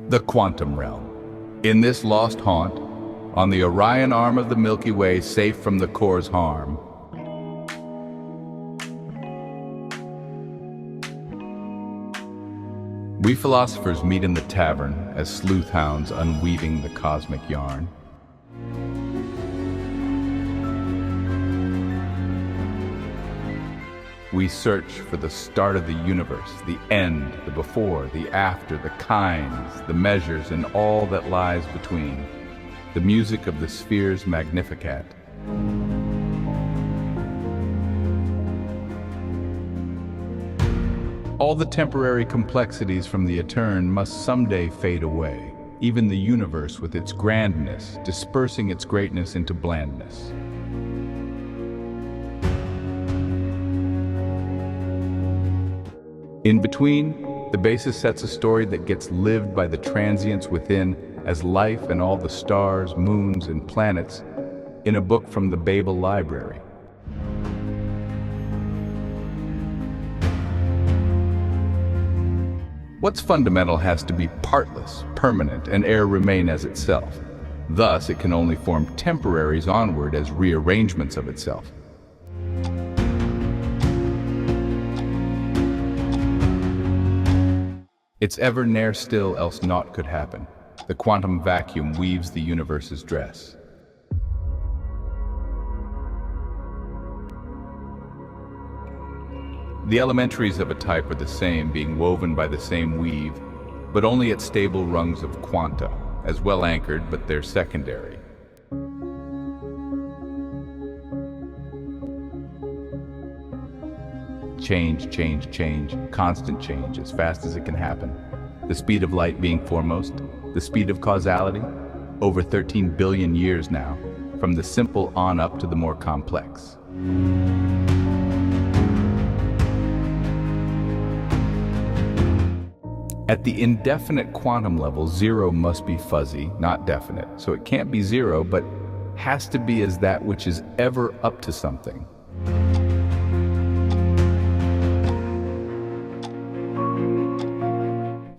The quantum realm. In this lost haunt, on the Orion arm of the Milky Way, safe from the core's harm, we philosophers meet in the tavern as sleuth hounds unweaving the cosmic yarn. We search for the start of the universe, the end, the before, the after, the kinds, the measures, and all that lies between. The music of the sphere's Magnificat. All the temporary complexities from the etern must someday fade away, even the universe with its grandness, dispersing its greatness into blandness. In between, the basis sets a story that gets lived by the transients within as life and all the stars, moons, and planets in a book from the Babel Library. What's fundamental has to be partless, permanent, and e'er remain as itself. Thus, it can only form temporaries onward as rearrangements of itself. It's ever ne'er still, else naught could happen. The quantum vacuum weaves the universe's dress. The elementaries of a type are the same, being woven by the same weave, but only at stable rungs of quanta, as well anchored, but they're secondary. Change, change, change, constant change, as fast as it can happen. The speed of light being foremost, the speed of causality, over 13 billion years now, from the simple on up to the more complex. At the indefinite quantum level, zero must be fuzzy, not definite. So it can't be zero, but has to be as that which is ever up to something.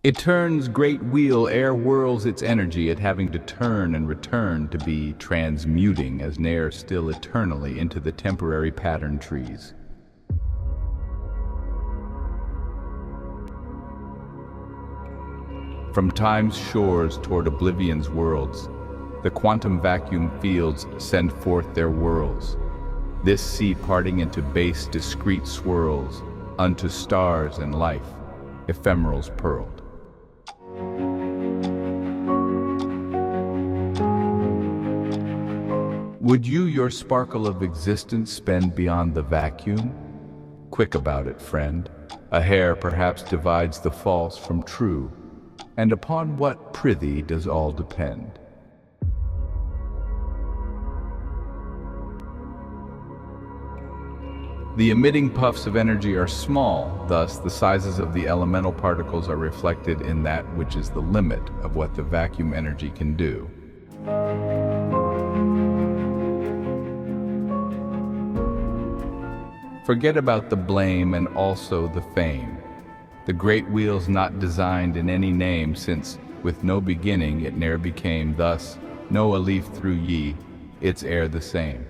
Etern's great wheel ere whirls its energy at having to turn and return to be transmuting as ne'er still eternally into the temporary pattern trees. From time's shores toward oblivion's worlds, the quantum vacuum fields send forth their whirls, this sea parting into base discrete swirls, unto stars and life, ephemerals pearled. Would you your sparkle of existence spend beyond the vacuum? Quick about it, friend. A hair perhaps divides the false from true, and upon what, prithee, does all depend? The emitting puffs of energy are small, thus the sizes of the elemental particles are reflected in that which is the limit of what the vacuum energy can do. Forget about the blame and also the fame. The great wheel's not designed in any name, since with no beginning it ne'er became, thus no a leaf through ye, it's e'er the same.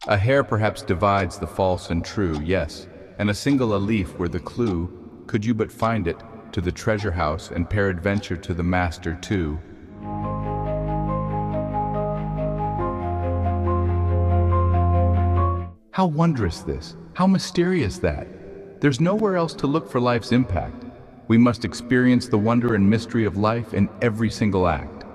A hair perhaps divides the false and true, yes, and a single a leaf were the clue, could you but find it, to the treasure house and peradventure to the master too. How wondrous this, how mysterious that. There's nowhere else to look for life's impact. We must experience the wonder and mystery of life in every single act.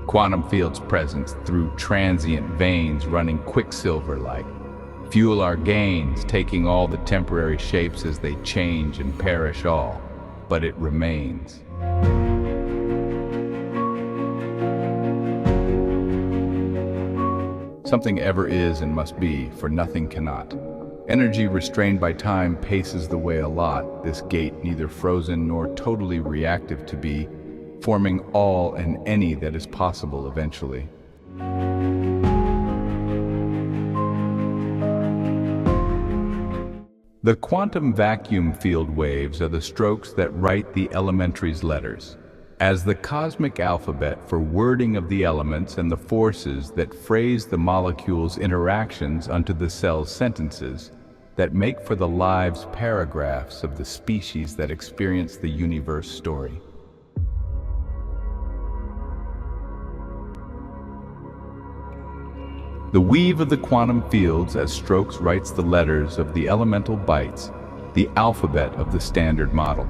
Quantum fields presence through transient veins running quicksilver-like. Fuel our gains, taking all the temporary shapes as they change and perish all, but it remains. Something ever is and must be, for nothing cannot. Energy restrained by time paces the way a lot, this gate neither frozen nor totally reactive to be, forming all and any that is possible eventually. The quantum vacuum field waves are the strokes that write the elementary's letters, as the cosmic alphabet for wording of the elements and the forces that phrase the molecules' interactions unto the cell's sentences that make for the lives' paragraphs of the species that experience the universe story. The weave of the quantum fields as strokes writes the letters of the elemental bytes, the alphabet of the standard model.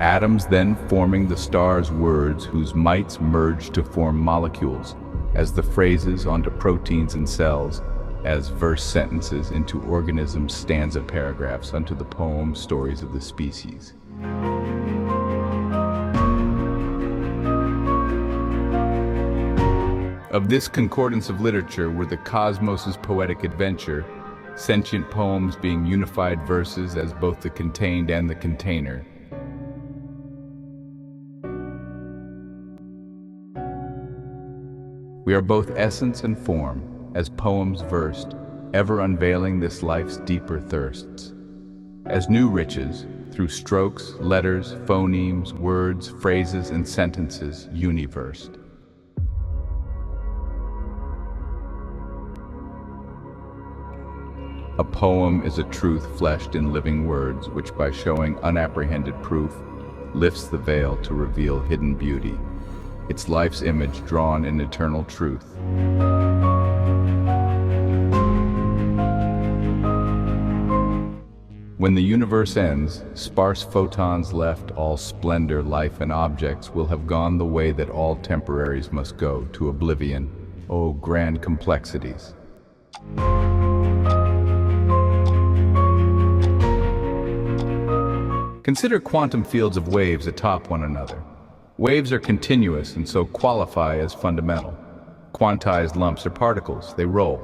Atoms then forming the star's words whose mites merge to form molecules, as the phrases onto proteins and cells, as verse sentences into organisms' stanza paragraphs unto the poem stories of the species. Of this concordance of literature were the cosmos's poetic adventure, sentient poems being unified verses as both the contained and the container. We are both essence and form, as poems versed, ever unveiling this life's deeper thirsts. As new riches, through strokes, letters, phonemes, words, phrases, and sentences, universed. A poem is a truth fleshed in living words, which by showing unapprehended proof, lifts the veil to reveal hidden beauty, its life's image drawn in eternal truth. When the universe ends, sparse photons left, all splendor, life, and objects will have gone the way that all temporaries must go, to oblivion. O grand complexities! Consider quantum fields of waves atop one another. Waves are continuous and so qualify as fundamental. Quantized lumps are particles, they roll.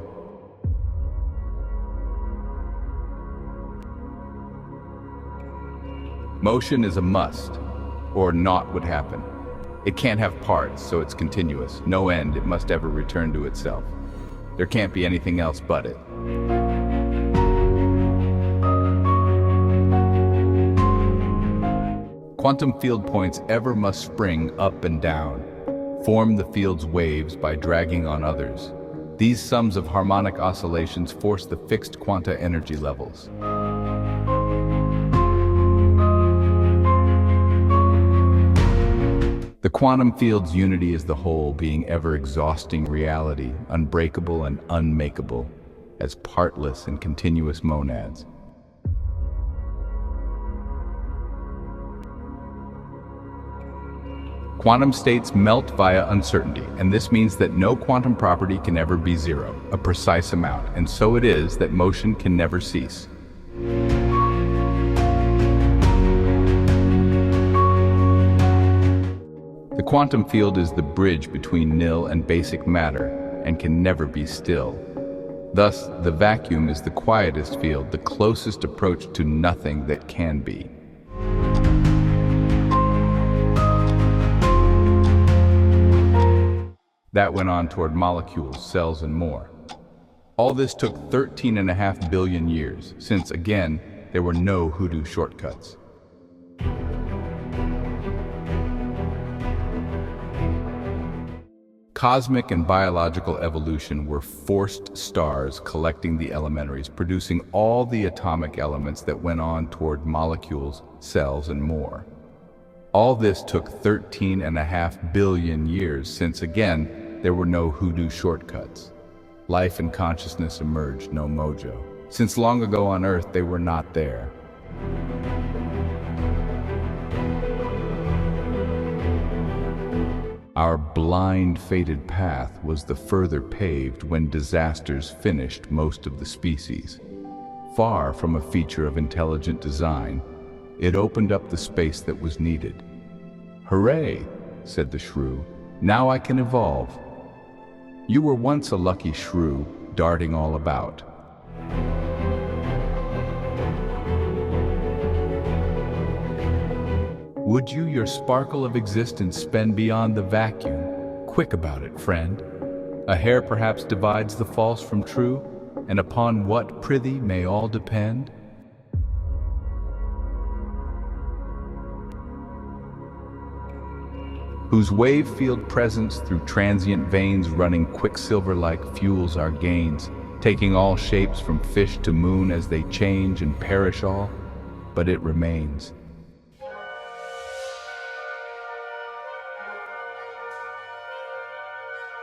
Motion is a must, or naught would happen. It can't have parts, so it's continuous. No end, it must ever return to itself. There can't be anything else but it. Quantum field points ever must spring up and down, form the field's waves by dragging on others. These sums of harmonic oscillations force the fixed quanta energy levels. The quantum field's unity is the whole, being ever-exhausting reality, unbreakable and unmakeable, as partless and continuous monads. Quantum states melt via uncertainty, and this means that no quantum property can ever be zero, a precise amount, and so it is that motion can never cease. The quantum field is the bridge between nil and basic matter, and can never be still. Thus, the vacuum is the quietest field, the closest approach to nothing that can be. That went on toward molecules, cells, and more. All this took 13.5 billion years, since, again, there were no hoodoo shortcuts. Cosmic and biological evolution were forced stars collecting the elementaries, producing all the atomic elements that went on toward molecules, cells, and more. All this took 13.5 billion years, since, again, there were no hoodoo shortcuts. Life and consciousness emerged, no mojo, since long ago on Earth they were not there. Our blind, fated path was the further paved when disasters finished most of the species. Far from a feature of intelligent design, it opened up the space that was needed. "Hooray," said the shrew, "now I can evolve." You were once a lucky shrew, darting all about. Would you your sparkle of existence spend beyond the vacuum? Quick about it, friend. A hair perhaps divides the false from true, and upon what, prithee, may all depend? whose wave-field presence through transient veins running quicksilver-like fuels our gains, taking all shapes from fish to moon as they change and perish all, but it remains.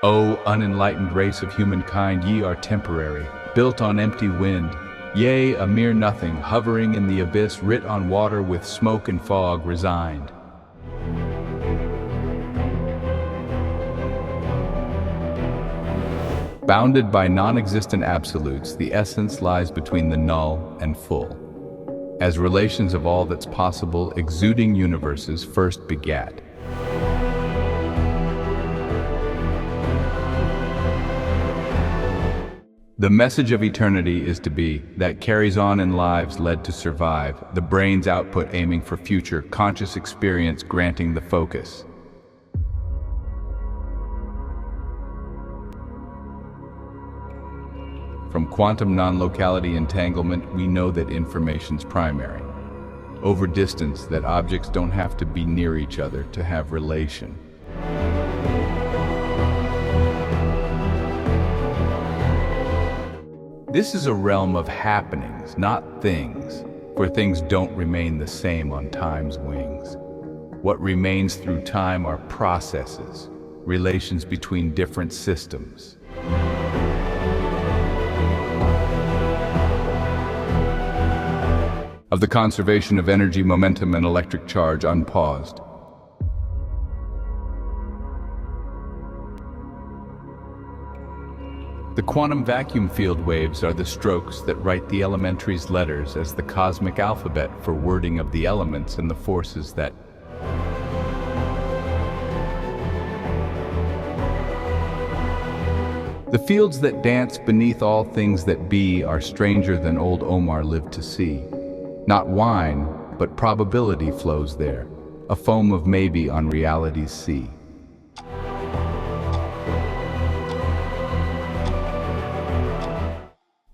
O unenlightened race of humankind, ye are temporary, built on empty wind, yea, a mere nothing, hovering in the abyss, writ on water with smoke and fog, resigned. Bounded by non-existent absolutes, the essence lies between the null and full. As relations of all that's possible, exuding universes first begat. The message of eternity is to be, that carries on in lives led to survive, the brain's output aiming for future, conscious experience granting the focus. From quantum non-locality entanglement, we know that information's primary. Over distance, that objects don't have to be near each other to have relation. This is a realm of happenings, not things, for things don't remain the same on time's wings. What remains through time are processes, relations between different systems. Of the conservation of energy, momentum, and electric charge unpaused. The quantum vacuum field waves are the strokes that write the elementary's letters as the cosmic alphabet for wording of the elements and the forces that the fields that dance beneath all things that be are stranger than old Omar lived to see. Not wine, but probability flows there, a foam of maybe on reality's sea.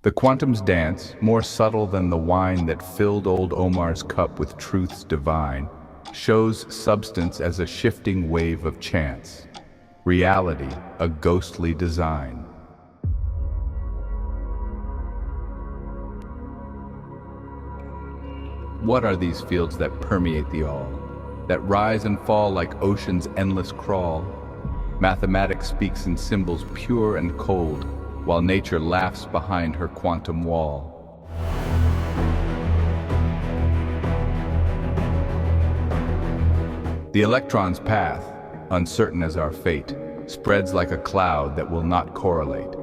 The quantum's dance, more subtle than the wine that filled old Omar's cup with truths divine, shows substance as a shifting wave of chance, reality a ghostly design. What are these fields that permeate the all, that rise and fall like ocean's endless crawl? Mathematics speaks in symbols pure and cold, while nature laughs behind her quantum wall. The electron's path, uncertain as our fate, spreads like a cloud that will not correlate.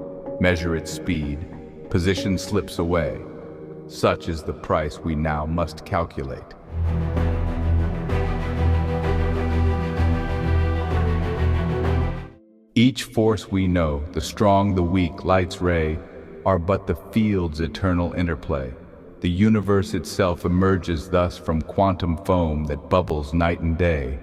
Measure its speed, position slips away. Such is the price we now must calculate. Each force we know, the strong, the weak, light's ray, are but the field's eternal interplay. The universe itself emerges thus from quantum foam that bubbles night and day.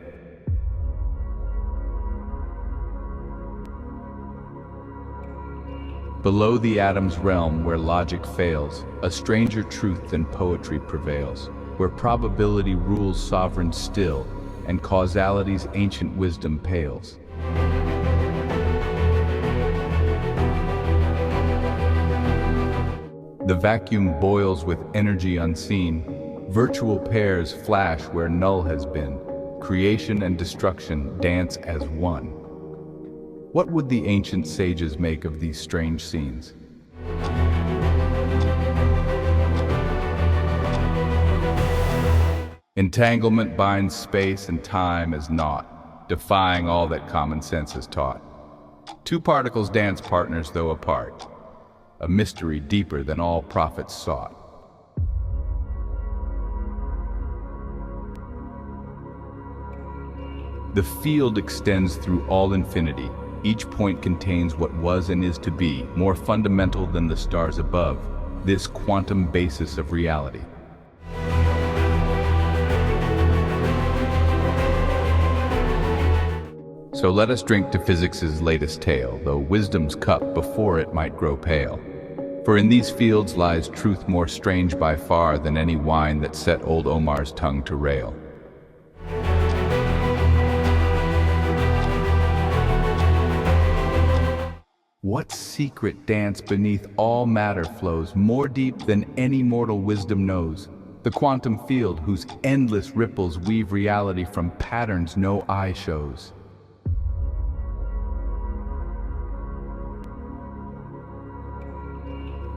Below the atom's realm where logic fails, a stranger truth than poetry prevails, where probability rules sovereign still, and causality's ancient wisdom pales. The vacuum boils with energy unseen. Virtual pairs flash where null has been. Creation and destruction dance as one. What would the ancient sages make of these strange scenes? Entanglement binds space and time as naught, defying all that common sense has taught. Two particles dance partners though apart. A mystery deeper than all prophets sought. The field extends through all infinity. Each point contains what was and is to be, more fundamental than the stars above, this quantum basis of reality. So let us drink to physics's latest tale, though wisdom's cup before it might grow pale. For in these fields lies truth more strange by far than any wine that set old Omar's tongue to rail. What secret dance beneath all matter flows, more deep than any mortal wisdom knows? The quantum field whose endless ripples weave reality from patterns no eye shows.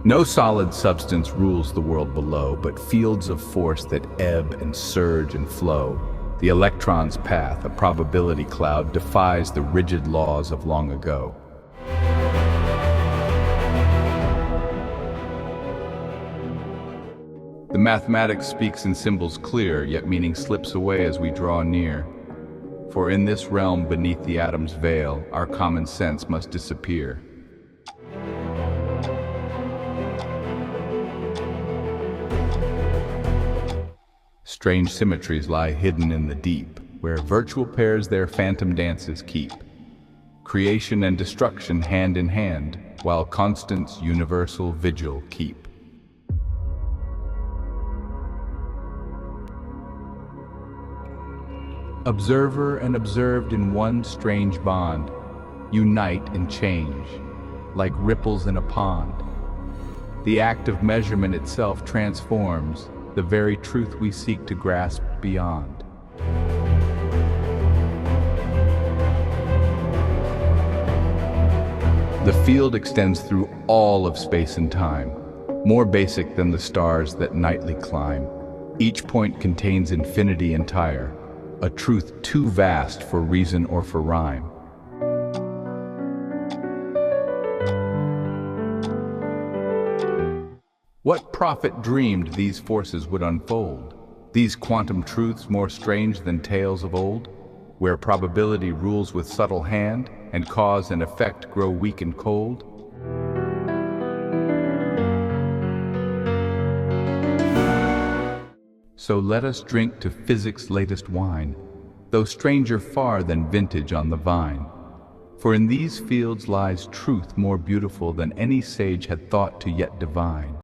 No solid substance rules the world below, but fields of force that ebb and surge and flow. The electron's path, a probability cloud, defies the rigid laws of long ago. The mathematics speaks in symbols clear, yet meaning slips away as we draw near. For in this realm beneath the atom's veil, our common sense must disappear. Strange symmetries lie hidden in the deep, where virtual pairs their phantom dances keep. Creation and destruction hand in hand, while constant's universal vigil keep. Observer and observed in one strange bond, unite and change, like ripples in a pond. The act of measurement itself transforms the very truth we seek to grasp beyond. The field extends through all of space and time, more basic than the stars that nightly climb. Each point contains infinity entire, a truth too vast for reason or for rhyme. What prophet dreamed these forces would unfold? These quantum truths more strange than tales of old, where probability rules with subtle hand and cause and effect grow weak and cold? So let us drink to physics' latest wine, though stranger far than vintage on the vine. For in these fields lies truth more beautiful than any sage had thought to yet divine.